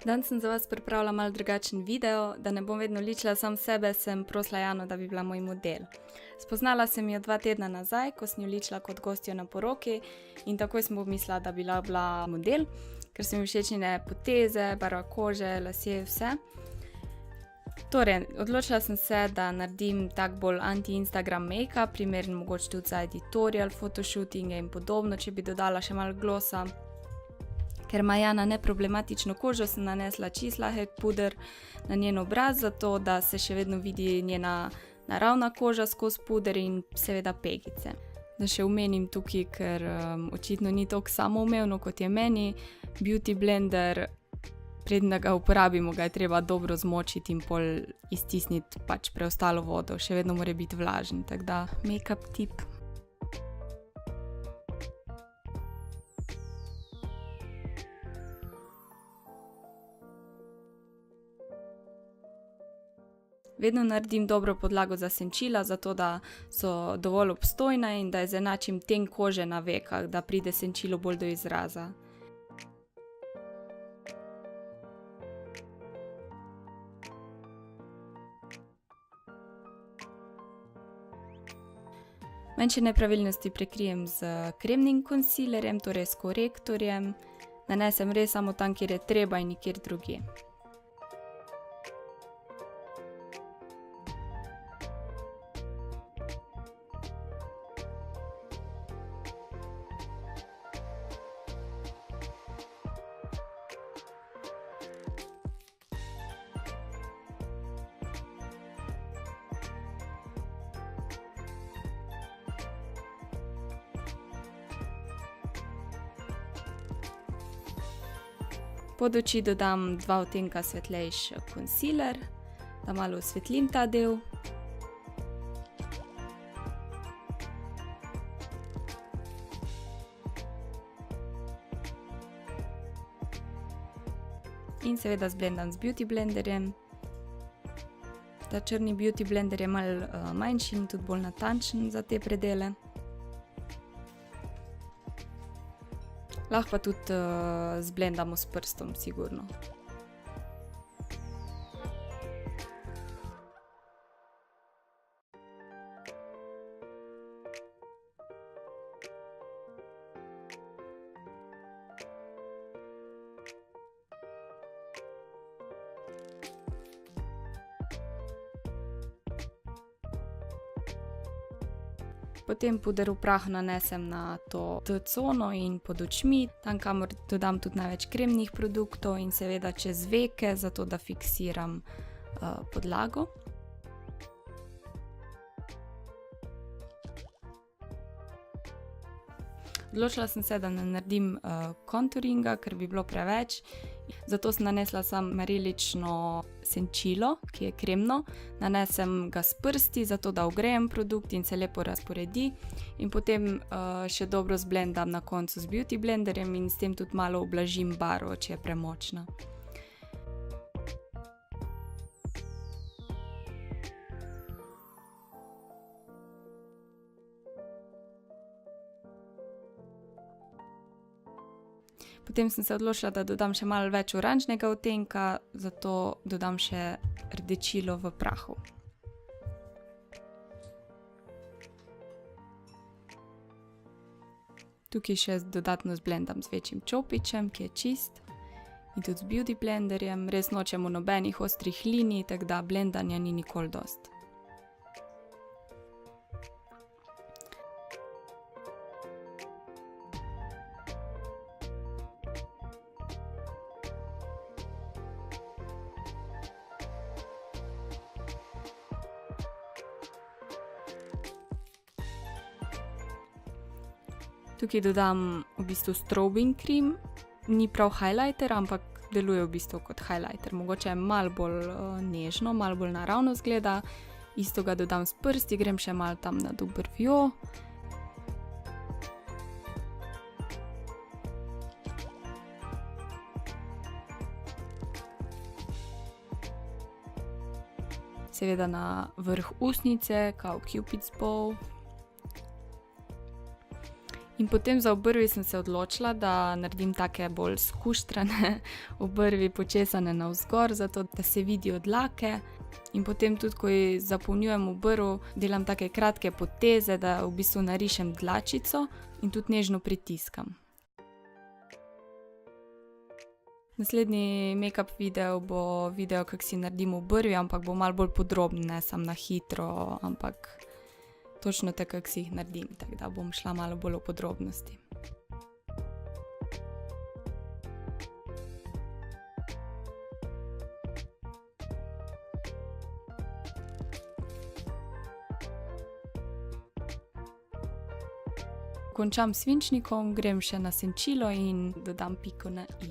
Danes sem za vas pripravila malo drugačen video, da ne bom vedno ličila sam sebe, sem prosila Jano, da bi bila moj model. Spoznala sem jo 2 tedna nazaj, ko sem jo ličila kot gostjo na poroki in takoj sem pomislila, da bi bila model, ker so mi všeč njene poteze, barva kože, lasje, vse. Torej, odločila sem se, da naredim tak bolj anti-Instagram make-up, primeren mogoče tudi za editorial, photoshootinge in podobno, če bi dodala še malo glosa. Ker ima Jana neproblematično kožo, sem nanesla čist lahek puder na njen obraz, zato da se še vedno vidi njena naravna koža skozi puder in seveda pegice. Da še omenim tukaj, ker očitno ni toliko samoumevno, kot je meni, Beauty Blender, preden ga uporabimo, ga je treba dobro zmočiti in pol iztisniti pač preostalo vodo, še vedno mora biti vlažen, tako da make-up tip. Vedno naredim dobro podlago za senčila, zato da so dovolj obstojna in da izenačim ten kože na vekah, da pride senčilo bolj do izraza. Manjše nepravilnosti prekrijem z kremnim konsilerjem, torej s korektorjem. Nanesem res samo tam, kjer je treba in nikjer drugje. Pod oči dodam 2 odtenka svetlejši konsiler, da malo osvetlim ta del. In seveda zblendam z Beauty Blenderjem. Ta črni Beauty Blender je malo manjši in tudi bolj natančen za te predele. Lahko pa tudi zblendamo s prstom, sigurno. Potem puder v prahu nanesem na to T-cono in pod očmi, tam kamor dodam tudi največ kremnih produktov in seveda čez veke, zato da fiksiram podlago. Odločila sem se, da ne naredim kontouringa, ker bi bilo preveč. Zato sem nanesla samo marelično senčilo, ki je kremno. Nanesem ga s prsti, zato da ogrejem produkt in se lepo razporedi. In potem še dobro zblendam na koncu z Beauty Blenderjem in s tem tudi malo ublažim barvo, če je premočna. Potem sem se odločila, da dodam še malo več oranžnega odtenka, zato dodam še rdečilo v prahu. Tukaj še dodatno zblendam z večjim čopičem, ki je čist. In tudi z Beauty Blenderjem, res nočemo nobenih ostrih linij, tako da blendanja ni nikoli dosti. Tukaj dodam v bistvu strobing cream, ni prav highlighter, ampak deluje v bistvu kot highlighter. Mogoče je malo bolj nežno, malo bolj naravno zgleda. Isto ga dodam s prsti, grem še malo tam nad obrvjo. Seveda na vrh ustnice, kao Cupid's bow. In potem za obrvi sem se odločila, da naredim take bolj skuštrane obrvi, počesane navzgor, zato da se vidijo dlake. In potem tudi, ko zapolnjujem obrv, delam take kratke poteze, da v bistvu narišem dlačico in tudi nežno pritiskam. Naslednji make-up video bo video, kako si naredim obrvi, ampak bo malo bolj podrobno, ne samo na hitro, ampak točno tako, kako si jih naredim, tako da bom šla malo bolj v podrobnosti. Končam s svinčnikom, grem še na senčilo in dodam piko na i.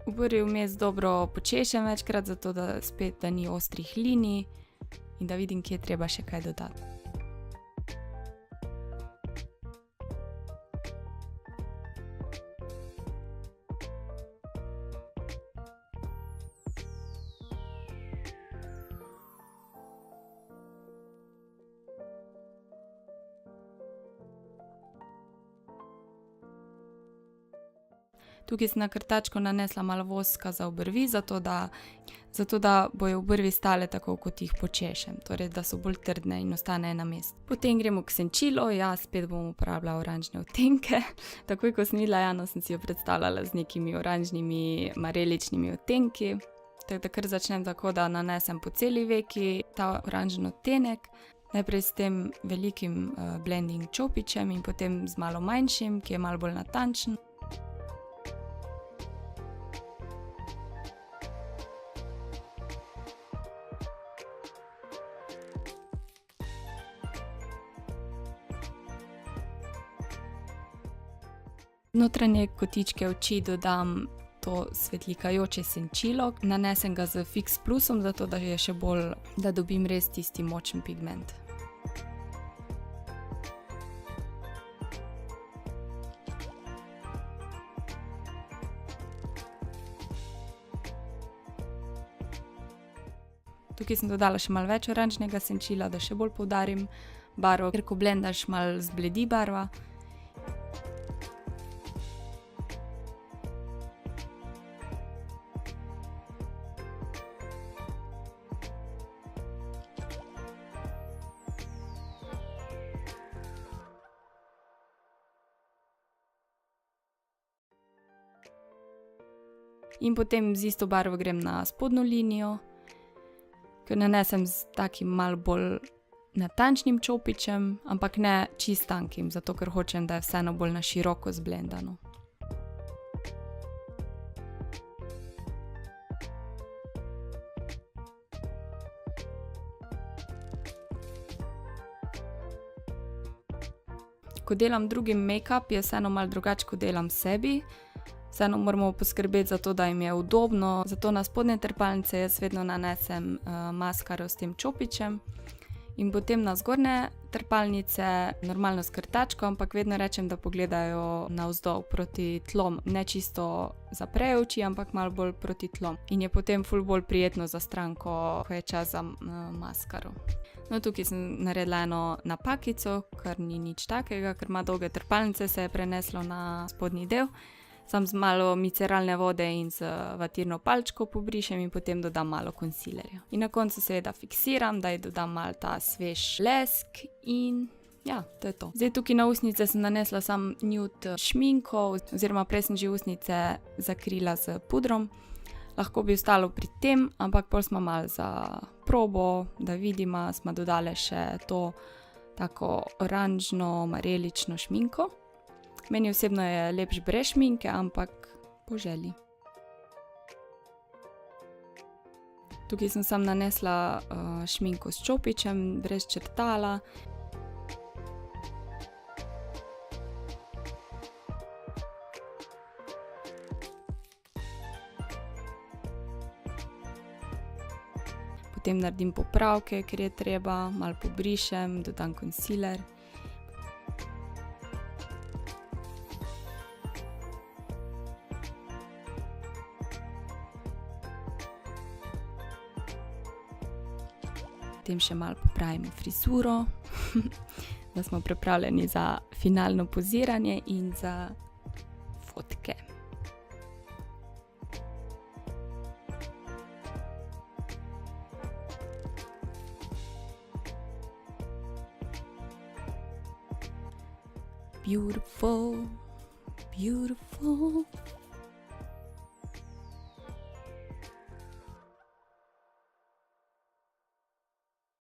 Obrvi vmes dobro počešem večkrat, zato da spet da ni ostrih linij in da vidim, kje je treba še kaj dodati. Tukaj sem na krtačko nanesla malo voska za obrvi, zato da bojo obrvi stale tako, kot jih počešem, torej da so bolj trdne in ostanejo na mestu. Potem gremo k senčilu, spet bom uporabljala oranžne odtenke. Takoj, ko sem videla Jano, sem si jo predstavljala z nekimi oranžnimi mareličnimi odtenki. Tako da kar začnem tako, da nanesem po celi veki ta oranžen odtenek. Najprej s tem velikim blending čopičem in potem z malo manjšim, ki je malo bolj natančen. Notranje kotičke oči dodam to svetlikajoče senčilo, nanesem ga z Fix Plusom, zato da je še bolj, da dobim res tisti močen pigment. Tukaj sem dodala še malo več oranžnega senčila, da še bolj poudarim barvo, ker ko blendaš, malo zbledi barva. In potem z isto barvo grem na spodnjo linijo, ki nanesem z takim malo bolj natančnim čopičem, ampak ne čist tankim, zato ker hočem, da je vseeno bolj na široko zblendano. Ko delam drugim make-up, je vseeno malo drugače, ko delam sebi. Vseeno moramo poskrbeti za to, da jim je udobno, zato na spodnje trepalnice jaz vedno nanesem maskaro s tem čopičem in potem na zgornje trepalnice normalno s krtačko, ampak vedno rečem, da pogledajo navzdol proti tlom, ne čisto zaprejo oči, ampak malo bolj proti tlom. In je potem ful bolj prijetno za stranko, ko je čas za maskaro. No, tukaj sem naredila eno napakico, kar ni nič takega, ker ima dolge trepalnice, se je preneslo na spodnji del. Sam z malo miceralne vode in z vatirno palčko pobrišem in potem dodam malo konsilerja. In na koncu seveda fiksiram, da ji dodam malo ta svež lesk in ja, to je to. Zdaj tukaj na ustnice sem nanesla sam nude šminko, oziroma prej sem že ustnice zakrila z pudrom. Lahko bi ostalo pri tem, ampak pol smo malo za probo, da vidimo, smo dodali še to tako oranžno marelično šminko. Meni osebno je lepš brez šminke, ampak po želji. Tukaj sem sam nanesla šminko s čopičem, brez črtala. Potem naredim popravke, ker je treba, malo pobrišem, dodam konsiler. potem še malo popravimo frizuro, da smo pripravljeni za finalno poziranje in za fotke. Beautiful, beautiful.